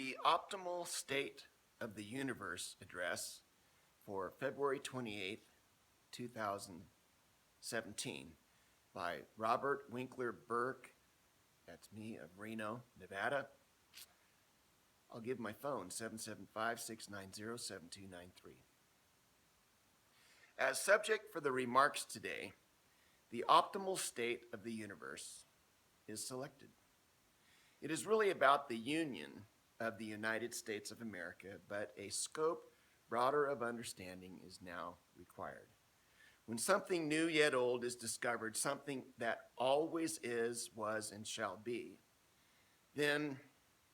The Optimal State of the Universe address for February 28th, 2017 by Robert Winkler Burke. That's me of Reno, Nevada. I'll give my phone, 775-690-7293. As subject for the remarks today, the optimal state of the universe is selected. It is really about the union of the United States of America, but a scope broader of understanding is now required. When something new yet old is discovered, something that always is, was, and shall be, then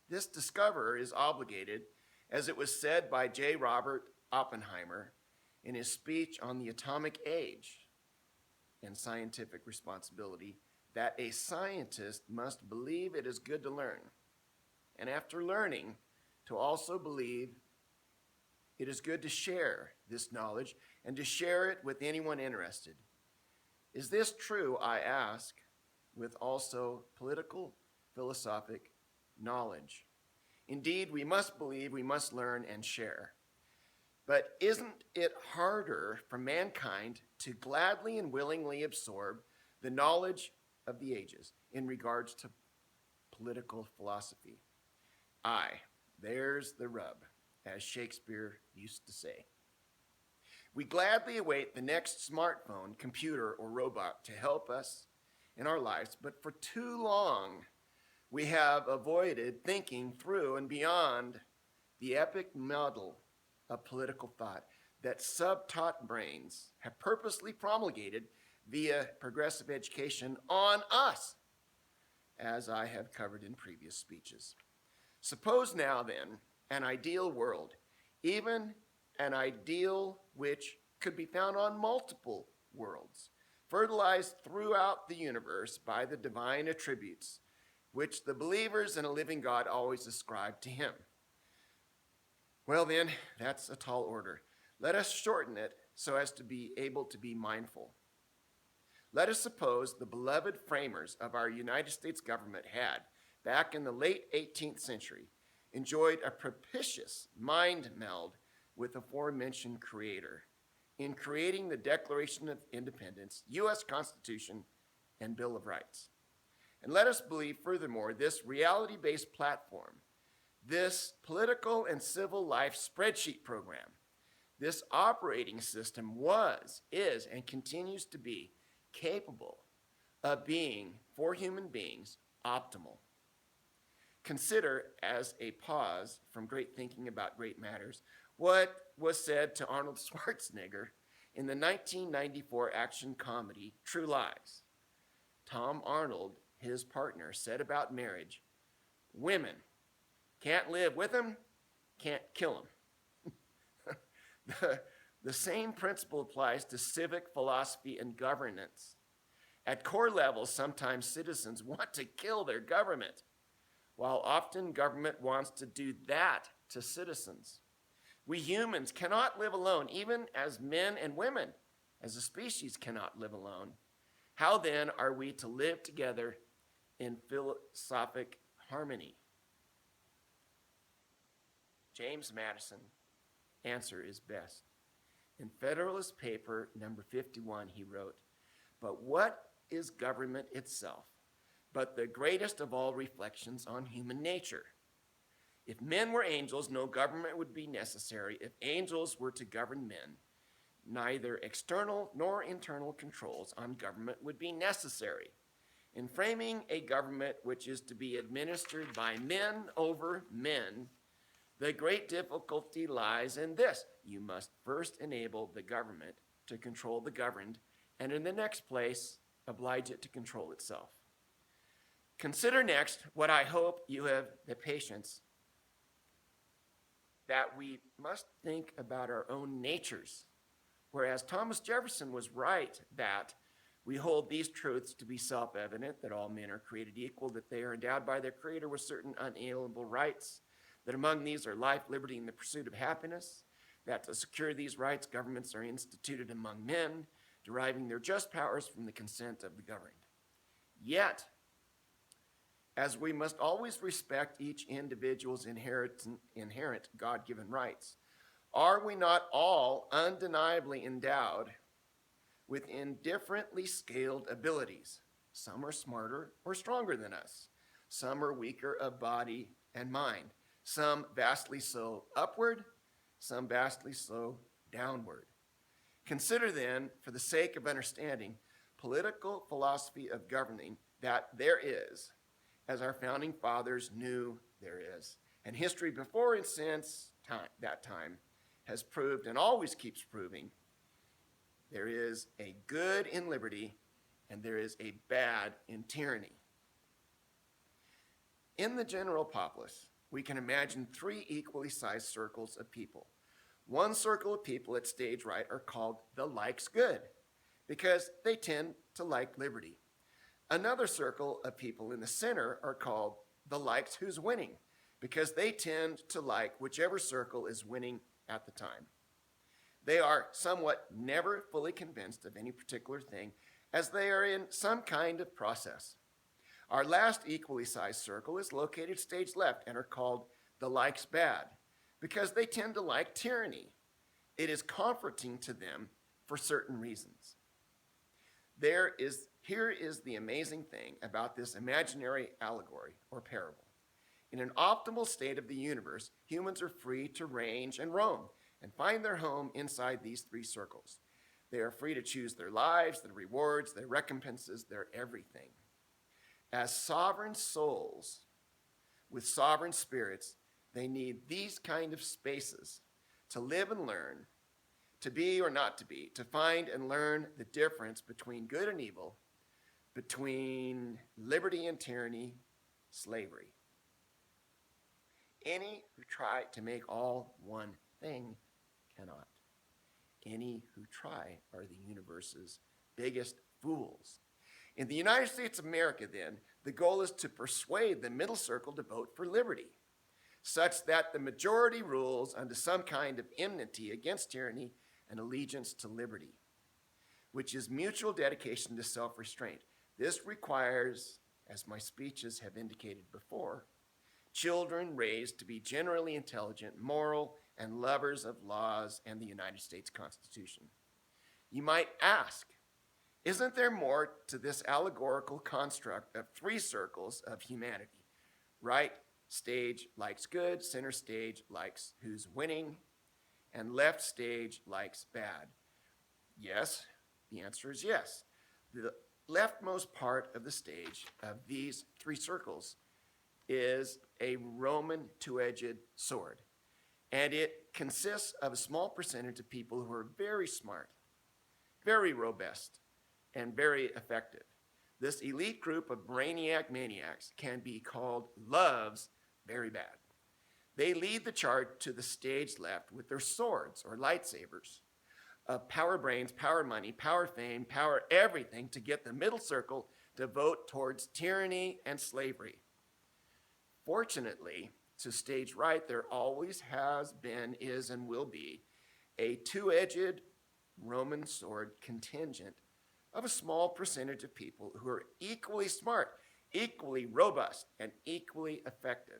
this discoverer is obligated, as it was said by J. Robert Oppenheimer in his speech on the atomic age and scientific responsibility, that a scientist must believe it is good to learn, and after learning, to also believe it is good to share this knowledge and to share it with anyone interested. Is this true, I ask, with also political, philosophic knowledge? Indeed, we must believe, we must learn and share. But isn't it harder for mankind to gladly and willingly absorb the knowledge of the ages in regards to political philosophy? Aye, there's the rub, as Shakespeare used to say. We gladly await the next smartphone, computer, or robot to help us in our lives, but for too long we have avoided thinking through and beyond the epic model of political thought that sub-taught brains have purposely promulgated via progressive education on us, as I have covered in previous speeches. Suppose now then an ideal world, even an ideal which could be found on multiple worlds, fertilized throughout the universe by the divine attributes which the believers in a living God always ascribe to him. Well then, that's a tall order. Let us shorten it so as to be able to be mindful. Let us suppose the beloved framers of our United States government had, back in the late 18th century, enjoyed a propitious mind meld with the aforementioned creator in creating the Declaration of Independence, U.S. Constitution, and Bill of Rights. And let us believe, furthermore, this reality-based platform, this political and civil life spreadsheet program, this operating system was, is, and continues to be capable of being, for human beings, optimal. Consider, as a pause from great thinking about great matters, what was said to Arnold Schwarzenegger in the 1994 action comedy True Lies. Tom Arnold, his partner, said about marriage, "Women can't live with them, can't kill them." The same principle applies to civic philosophy and governance. At core levels, sometimes citizens want to kill their government, while often government wants to do that to citizens. We humans cannot live alone, even as men and women, as a species, cannot live alone. How then are we to live together in philosophic harmony? James Madison, answer is best. In Federalist Paper number 51, he wrote, "But what is government itself, but the greatest of all reflections on human nature? If men were angels, no government would be necessary. If angels were to govern men, neither external nor internal controls on government would be necessary. In framing a government which is to be administered by men over men, the great difficulty lies in this: you must first enable the government to control the governed, and in the next place, oblige it to control itself. Consider next what I hope you have the patience, that we must think about our own natures. Whereas Thomas Jefferson was right that we hold these truths to be self-evident, that all men are created equal, that they are endowed by their Creator with certain unalienable rights, that among these are life, liberty, and the pursuit of happiness, that to secure these rights, governments are instituted among men, deriving their just powers from the consent of the governed. Yet, as we must always respect each individual's inherent God-given rights, are we not all undeniably endowed with indifferently scaled abilities? Some are smarter or stronger than us. Some are weaker of body and mind. Some vastly so upward, some vastly so downward. Consider then, for the sake of understanding, political philosophy of governing that there is, as our founding fathers knew there is, and history before and since that time has proved and always keeps proving, there is a good in liberty and there is a bad in tyranny. In the general populace, we can imagine three equally sized circles of people. One circle of people at stage right are called the likes good because they tend to like liberty. Another circle of people in the center are called the likes who's winning because they tend to like whichever circle is winning at the time. They are somewhat never fully convinced of any particular thing as they are in some kind of process. Our last equally sized circle is located stage left and are called the likes bad because they tend to like tyranny. It is comforting to them for certain reasons. Here is the amazing thing about this imaginary allegory or parable. In an optimal state of the universe, humans are free to range and roam and find their home inside these three circles. They are free to choose their lives, their rewards, their recompenses, their everything. As sovereign souls with sovereign spirits, they need these kind of spaces to live and learn, to be or not to be, to find and learn the difference between good and evil, between liberty and tyranny, slavery. Any who try to make all one thing cannot. Any who try are the universe's biggest fools. In the United States of America, then, the goal is to persuade the middle circle to vote for liberty, such that the majority rules unto some kind of enmity against tyranny and allegiance to liberty, which is mutual dedication to self-restraint. This requires, as my speeches have indicated before, children raised to be generally intelligent, moral, and lovers of laws and the United States Constitution. You might ask, isn't there more to this allegorical construct of three circles of humanity? Right stage likes good, center stage likes who's winning, and left stage likes bad. Yes, the answer is yes. The leftmost part of the stage of these three circles is a Roman two-edged sword, and it consists of a small percentage of people who are very smart, very robust, and very effective. This elite group of brainiac maniacs can be called loves very bad. They lead the charge to the stage left with their swords or lightsabers of power brains, power money, power fame, power everything to get the middle circle to vote towards tyranny and slavery. Fortunately, to stage right, there always has been, is, and will be a two-edged Roman sword contingent of a small percentage of people who are equally smart, equally robust, and equally effective.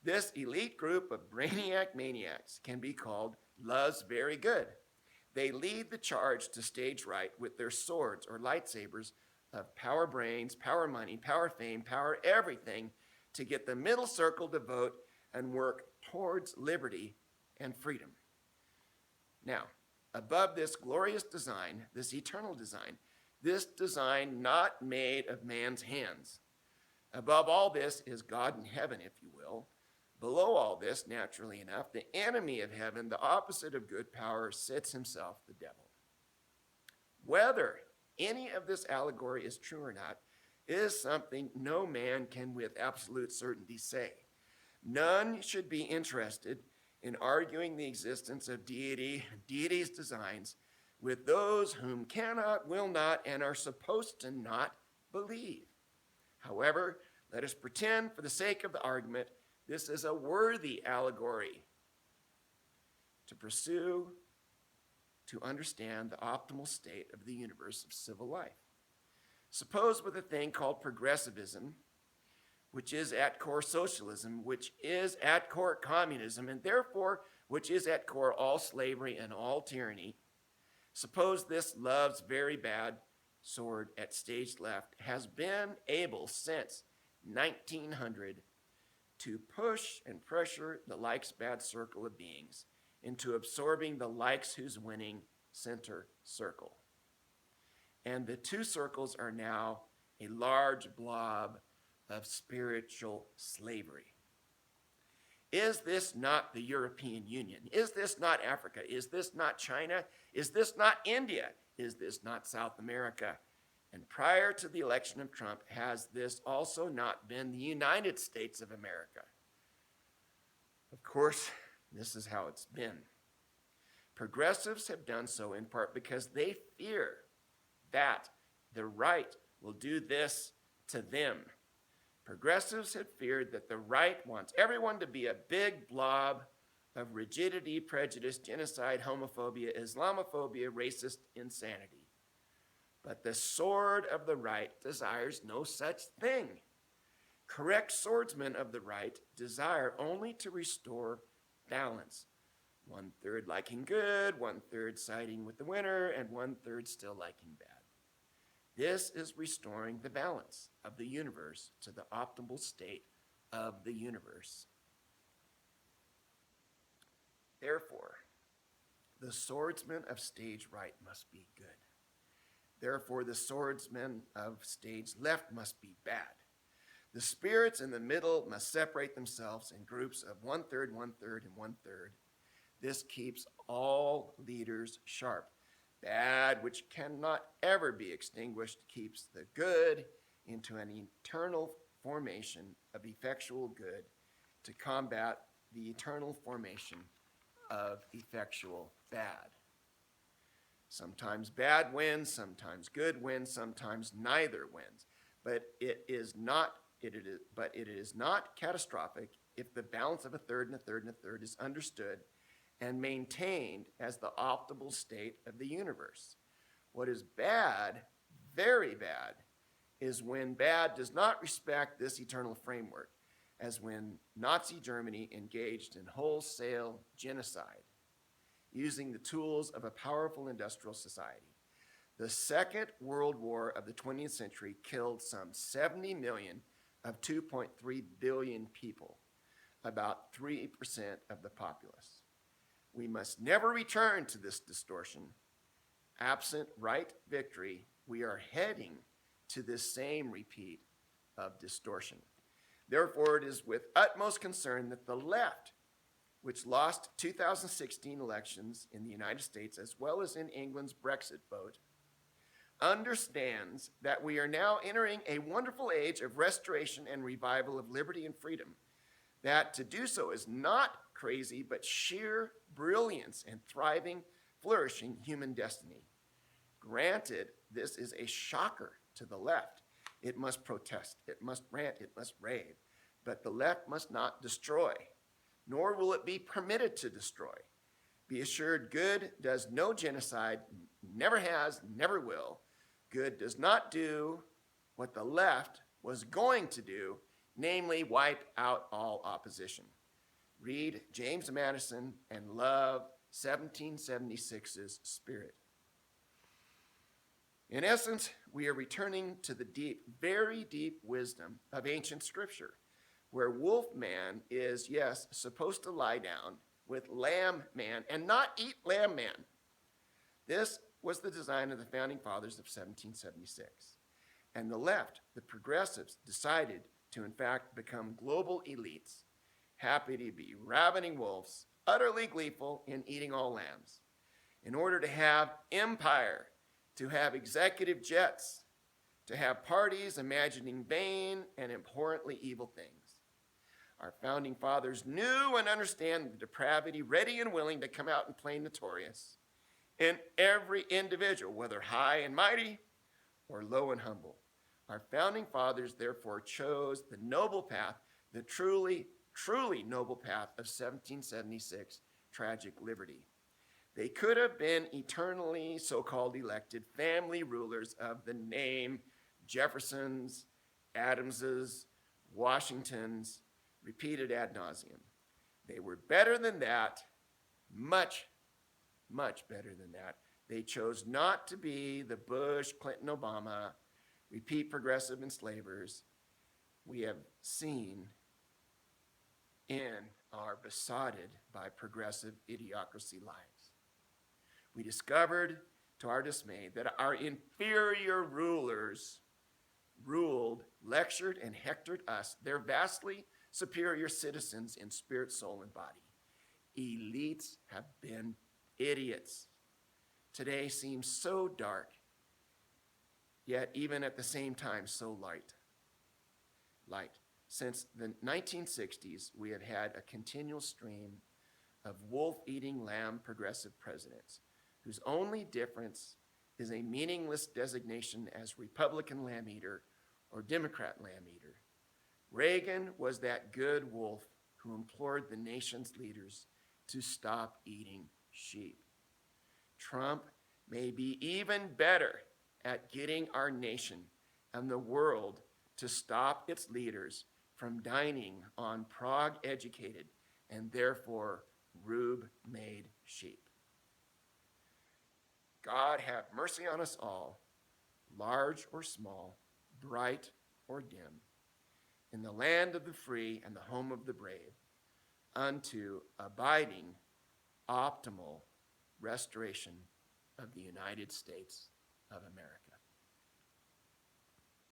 This elite group of brainiac maniacs can be called loves very good. They lead the charge to stage right with their swords or lightsabers of power brains, power money, power fame, power everything to get the middle circle to vote and work towards liberty and freedom. Now, above this glorious design, this eternal design, this design not made of man's hands. Above all this is God in heaven, if you will. Below all this, naturally enough, the enemy of heaven, the opposite of good power, sits himself, the devil. Whether any of this allegory is true or not is something no man can with absolute certainty say. None should be interested in arguing the existence of deity, deity's designs, with those whom cannot, will not, and are supposed to not believe. However, let us pretend, for the sake of the argument, this is a worthy allegory to pursue, to understand the optimal state of the universe of civil life. Suppose with a thing called progressivism, which is at core socialism, which is at core communism, and therefore which is at core all slavery and all tyranny, suppose this love's very bad sword at stage left has been able since 1900 to push and pressure the likes bad circle of beings into absorbing the likes who's winning center circle. And the two circles are now a large blob of spiritual slavery. Is this not the European Union? Is this not Africa? Is this not China? Is this not India? Is this not South America? And prior to the election of Trump, has this also not been the United States of America? Of course, this is how it's been. Progressives have done so in part because they fear that the right will do this to them. Progressives have feared that the right wants everyone to be a big blob of rigidity, prejudice, genocide, homophobia, Islamophobia, racist insanity. But the sword of the right desires no such thing. Correct swordsmen of the right desire only to restore balance. 1/3 liking good, 1/3 siding with the winner, and 1/3 still liking bad. This is restoring the balance of the universe to the optimal state of the universe. Therefore, the swordsman of stage right must be good. Therefore, the swordsman of stage left must be bad. The spirits in the middle must separate themselves in groups of 1/3, 1/3, and 1/3. This keeps all leaders sharp. Bad, which cannot ever be extinguished, keeps the good into an eternal formation of effectual good to combat the eternal formation of effectual bad. Sometimes bad wins, sometimes good wins, sometimes neither wins. But it is not catastrophic if the balance of 1/3 and 1/3 and 1/3 is understood and maintained as the optimal state of the universe. What is bad, very bad, is when bad does not respect this eternal framework, as when Nazi Germany engaged in wholesale genocide, using the tools of a powerful industrial society. The Second World War of the 20th century killed some 70 million of 2.3 billion people, about 3% of the populace. We must never return to this distortion. Absent right victory, we are heading to this same repeat of distortion. Therefore, it is with utmost concern that the left, which lost 2016 elections in the United States as well as in England's Brexit vote, understands that we are now entering a wonderful age of restoration and revival of liberty and freedom, that to do so is not crazy, but sheer brilliance and thriving, flourishing human destiny. Granted, this is a shocker to the left. It must protest, it must rant, it must rave, but the left must not destroy, nor will it be permitted to destroy. Be assured, good does no genocide, never has, never will. Good does not do what the left was going to do, namely wipe out all opposition. Read James Madison and love 1776's spirit. In essence, we are returning to the deep, very deep wisdom of ancient scripture, where wolf man is, yes, supposed to lie down with lamb man and not eat lamb man. This was the design of the founding fathers of 1776. And the left, the progressives, decided to in fact become global elites, happy to be ravening wolves, utterly gleeful in eating all lambs, in order to have empire, to have executive jets, to have parties imagining vain and abhorrently evil things. Our founding fathers knew and understand the depravity, ready and willing to come out and play notorious in every individual, whether high and mighty or low and humble. Our founding fathers therefore chose the noble path, the truly, truly noble path of 1776 tragic liberty. They could have been eternally so-called elected family rulers of the name Jeffersons, Adamses, Washington's repeated ad nauseum. They were better than that, much, much better than that. They chose not to be the Bush, Clinton, Obama, repeat progressive enslavers we have seen in our besotted by progressive idiocracy lives. We discovered, to our dismay, that our inferior rulers ruled, lectured, and hectored us, their vastly superior citizens in spirit, soul, and body. Elites have been idiots. Today seems so dark, yet even at the same time so light. Since the 1960s, we have had a continual stream of wolf-eating lamb progressive presidents whose only difference is a meaningless designation as Republican lamb eater or Democrat lamb eater. Reagan was that good wolf who implored the nation's leaders to stop eating sheep. Trump may be even better at getting our nation and the world to stop its leaders from dining on Prague-educated and therefore rube-made sheep. God have mercy on us all, large or small, bright or dim, in the land of the free and the home of the brave, unto abiding, optimal restoration of the United States of America.